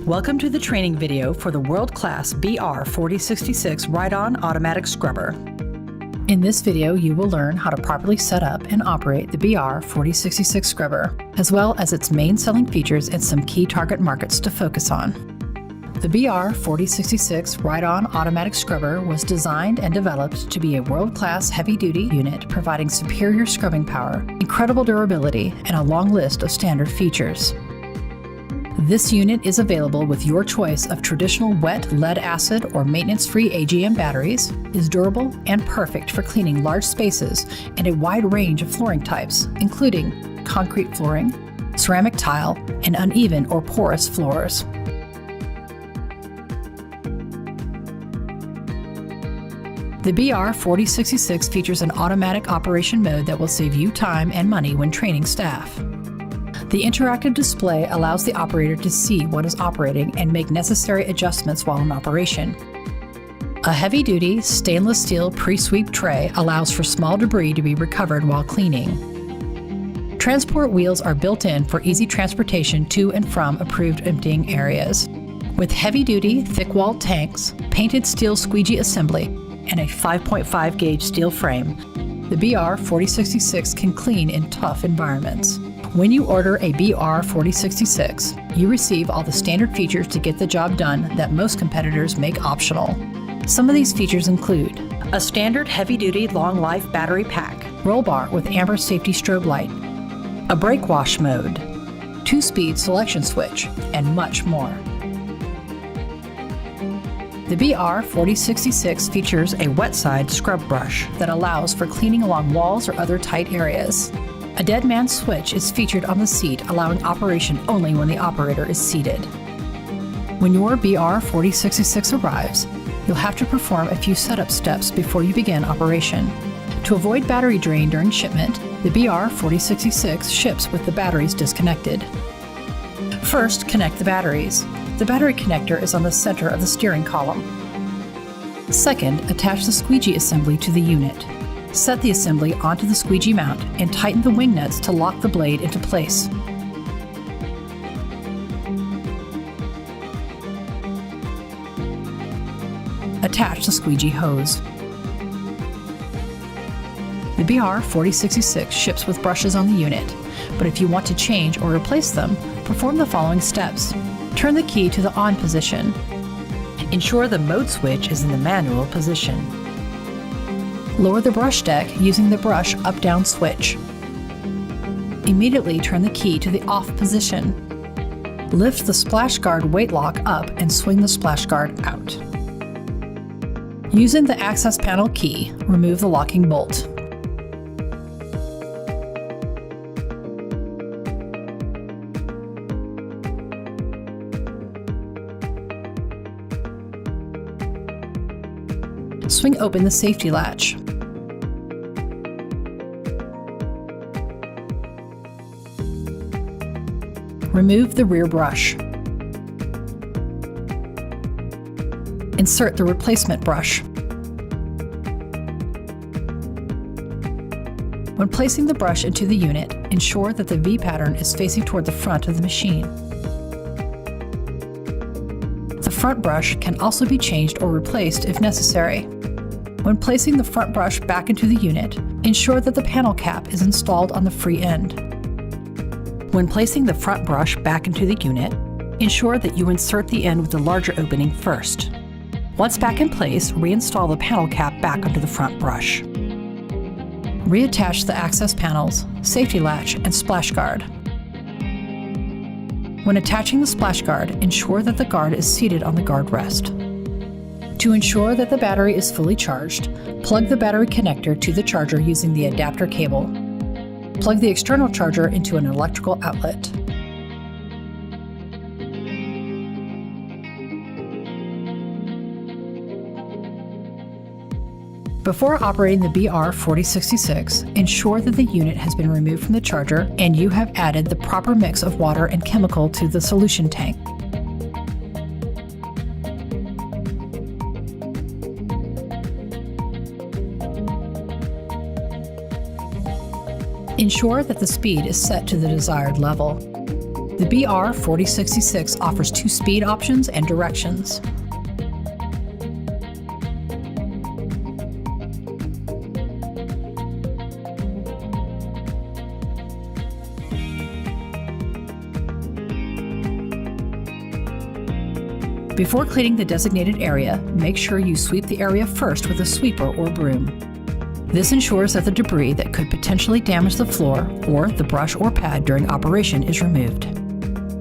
Welcome to the training video for the world-class BR4066 Ride-On Automatic Scrubber. In this video, you will learn how to properly set up and operate the BR4066 Scrubber, as well as its main selling features and some key target markets to focus on. The BR4066 Ride-On Automatic Scrubber was designed and developed to be a world-class heavy-duty unit providing superior scrubbing power, incredible durability, and a long list of standard features. This unit is available with your choice of traditional wet lead-acid or maintenance-free AGM batteries, is durable and perfect for cleaning large spaces and a wide range of flooring types, including concrete flooring, ceramic tile, and uneven or porous floors. The BR4066 features an automatic operation mode that will save you time and money when training staff. The interactive display allows the operator to see what is operating and make necessary adjustments while in operation. A heavy-duty stainless steel pre-sweep tray allows for small debris to be recovered while cleaning. Transport wheels are built in for easy transportation to and from approved emptying areas. With heavy-duty, thick-walled tanks, painted steel squeegee assembly, and a 5.5 gauge steel frame, the BR4066 can clean in tough environments. When you order a BR4066, you receive all the standard features to get the job done that most competitors make optional. Some of these features include a standard heavy-duty long-life battery pack, roll bar with amber safety strobe light, a brake wash mode, 2-speed selection switch, and much more. The BR4066 features a wet side scrub brush that allows for cleaning along walls or other tight areas. A dead man switch is featured on the seat, allowing operation only when the operator is seated. When your BR4066 arrives, you'll have to perform a few setup steps before you begin operation. To avoid battery drain during shipment, the BR4066 ships with the batteries disconnected. First, connect the batteries. The battery connector is on the center of the steering column. Second, attach the squeegee assembly to the unit. Set the assembly onto the squeegee mount and tighten the wing nuts to lock the blade into place. Attach the squeegee hose. The BR4066 ships with brushes on the unit, but if you want to change or replace them, perform the following steps. Turn the key to the on position. Ensure the mode switch is in the manual position. Lower the brush deck using the brush up-down switch. Immediately turn the key to the off position. Lift the splash guard weight lock up and swing the splash guard out. Using the access panel key, remove the locking bolt. Swing open the safety latch. Remove the rear brush. Insert the replacement brush. When placing the brush into the unit, ensure that the V pattern is facing toward the front of the machine. The front brush can also be changed or replaced if necessary. When placing the front brush back into the unit, ensure that the panel cap is installed on the free end. When placing the front brush back into the unit, ensure that you insert the end with the larger opening first. Once back in place, reinstall the panel cap back onto the front brush. Reattach the access panels, safety latch, and splash guard. When attaching the splash guard, ensure that the guard is seated on the guard rest. To ensure that the battery is fully charged, plug the battery connector to the charger using the adapter cable. Plug the external charger into an electrical outlet. Before operating the BR4066, ensure that the unit has been removed from the charger and you have added the proper mix of water and chemical to the solution tank. Ensure that the speed is set to the desired level. The The BR4066 offers 2 speed options and directions. Before cleaning the designated area, make sure you sweep the area first with a sweeper or broom. This ensures that the debris that could potentially damage the floor or the brush or pad during operation is removed.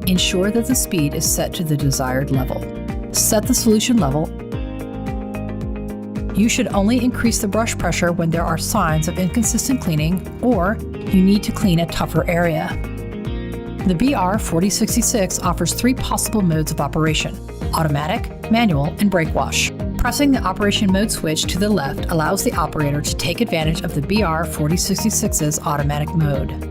Ensure that the speed is set to the desired level. Set the solution level. You should only increase the brush pressure when there are signs of inconsistent cleaning or you need to clean a tougher area. The BR4066 offers 3 possible modes of operation: automatic, manual, and brake wash. Pressing the operation mode switch to the left allows the operator to take advantage of the BR4066's automatic mode.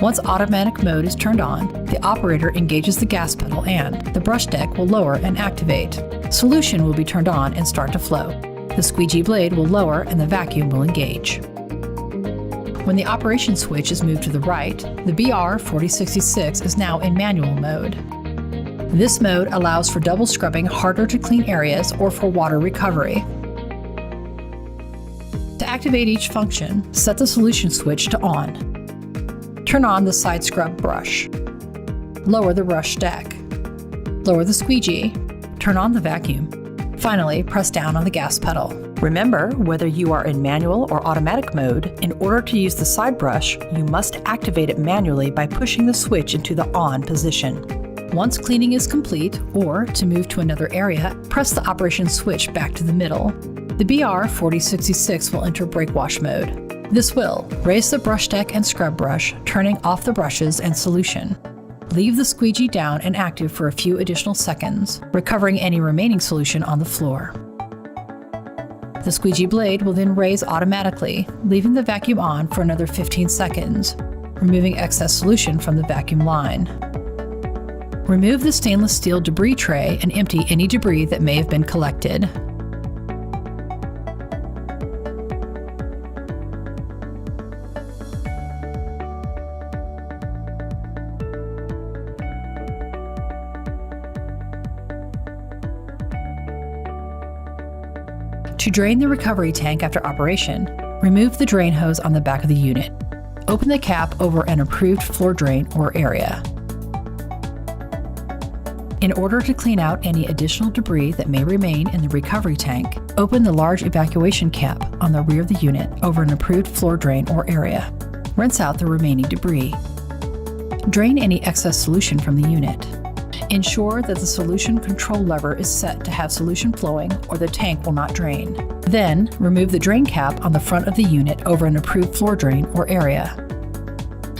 Once automatic mode is turned on, the operator engages the gas pedal and the brush deck will lower and activate. Solution will be turned on and start to flow. The squeegee blade will lower and the vacuum will engage. When the operation switch is moved to the right, the BR4066 is now in manual mode. This mode allows for double scrubbing harder to clean areas or for water recovery. To activate each function, set the solution switch to on. Turn on the side scrub brush. Lower the brush deck. Lower the squeegee. Turn on the vacuum. Finally, press down on the gas pedal. Remember, whether you are in manual or automatic mode, in order to use the side brush, you must activate it manually by pushing the switch into the on position. Once cleaning is complete, or to move to another area, press the operation switch back to the middle. The BR4066 will enter brake wash mode. This will raise the brush deck and scrub brush, turning off the brushes and solution. Leave the squeegee down and active for a few additional seconds, recovering any remaining solution on the floor. The squeegee blade will then raise automatically, leaving the vacuum on for another 15 seconds, removing excess solution from the vacuum line. Remove the stainless steel debris tray and empty any debris that may have been collected. To drain the recovery tank after operation, remove the drain hose on the back of the unit. Open the cap over an approved floor drain or area. In order to clean out any additional debris that may remain in the recovery tank, open the large evacuation cap on the rear of the unit over an approved floor drain or area. Rinse out the remaining debris. Drain any excess solution from the unit. Ensure that the solution control lever is set to have solution flowing or the tank will not drain. Then, remove the drain cap on the front of the unit over an approved floor drain or area.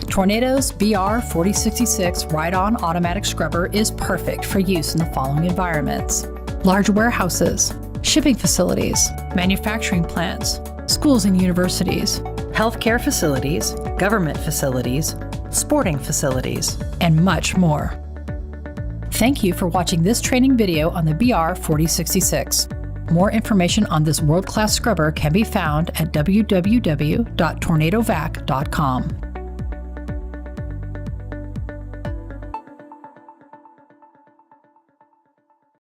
Tornado's BR4066 Ride-On Automatic Scrubber is perfect for use in the following environments: large warehouses, shipping facilities, manufacturing plants, schools and universities, healthcare facilities, government facilities, sporting facilities, and much more. Thank you for watching this training video on the BR4066. More information on this world-class scrubber can be found at www.tornadovac.com.